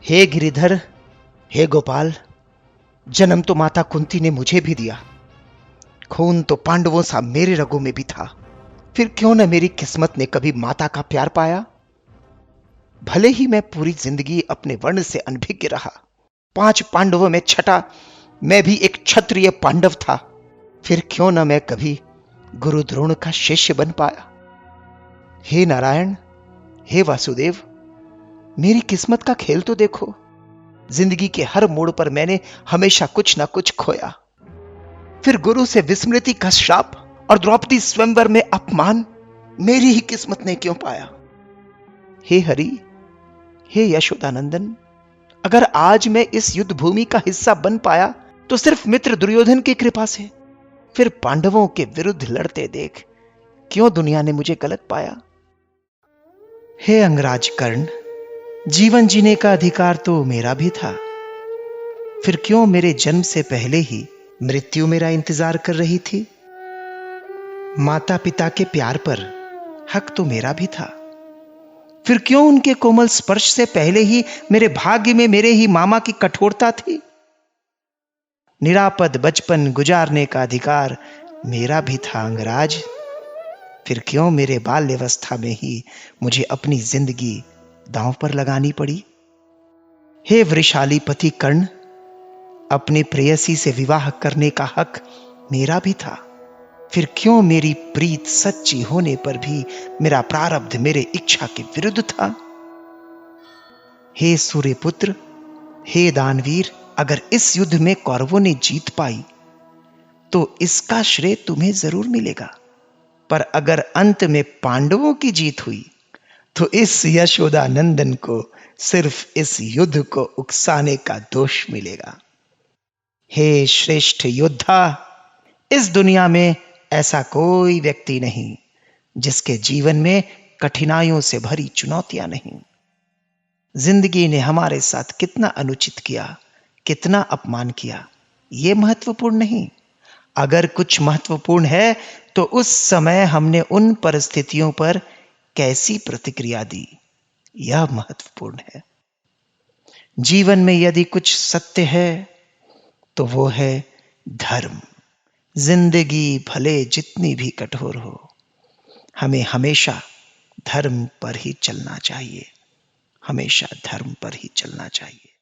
हे गिरिधर, हे गोपाल, जन्म तो माता कुंती ने मुझे भी दिया। खून तो पांडवों सा मेरे रगों में भी था। फिर क्यों न मेरी किस्मत ने कभी माता का प्यार पाया। भले ही मैं पूरी जिंदगी अपने वर्ण से अनभिज्ञ रहा, 5 पांडवों में छठा मैं भी एक क्षत्रिय पांडव था। फिर क्यों न मैं कभी गुरु द्रोण का शिष्य बन पाया। हे नारायण, हे वासुदेव, मेरी किस्मत का खेल तो देखो। जिंदगी के हर मोड़ पर मैंने हमेशा कुछ ना कुछ खोया। फिर गुरु से विस्मृति का श्राप और द्रौपदी स्वयंवर में अपमान मेरी ही किस्मत ने क्यों पाया। हे हरि, हे यशोदानंदन, अगर आज मैं इस युद्ध भूमि का हिस्सा बन पाया तो सिर्फ मित्र दुर्योधन की कृपा से। फिर पांडवों के विरुद्ध लड़ते देख क्यों दुनिया ने मुझे गलत पाया। हे अंगराज कर्ण, जीवन जीने का अधिकार तो मेरा भी था। फिर क्यों मेरे जन्म से पहले ही मृत्यु मेरा इंतजार कर रही थी। माता पिता के प्यार पर हक तो मेरा भी था। फिर क्यों उनके कोमल स्पर्श से पहले ही मेरे भाग्य में मेरे ही मामा की कठोरता थी। निरापद बचपन गुजारने का अधिकार मेरा भी था अंगराज। फिर क्यों मेरे बाल्यावस्था में ही मुझे अपनी जिंदगी दांव पर लगानी पड़ी। हे वृषाली पति कर्ण, अपने प्रेयसी से विवाह करने का हक मेरा भी था। फिर क्यों मेरी प्रीत सच्ची होने पर भी मेरा प्रारब्ध मेरे इच्छा के विरुद्ध था। हे सूर्यपुत्र, हे दानवीर, अगर इस युद्ध में कौरवों ने जीत पाई तो इसका श्रेय तुम्हें जरूर मिलेगा। पर अगर अंत में पांडवों की जीत हुई तो इस यशोदानंदन को सिर्फ इस युद्ध को उकसाने का दोष मिलेगा। हे श्रेष्ठ योद्धा, इस दुनिया में ऐसा कोई व्यक्ति नहीं जिसके जीवन में कठिनाइयों से भरी चुनौतियां नहीं। जिंदगी ने हमारे साथ कितना अनुचित किया, कितना अपमान किया, यह महत्वपूर्ण नहीं। अगर कुछ महत्वपूर्ण है तो उस समय हमने उन परिस्थितियों पर कैसी प्रतिक्रिया दी, यह महत्वपूर्ण है। जीवन में यदि कुछ सत्य है तो वो है धर्म। जिंदगी भले जितनी भी कठोर हो, हमें हमेशा धर्म पर ही चलना चाहिए, हमेशा धर्म पर ही चलना चाहिए।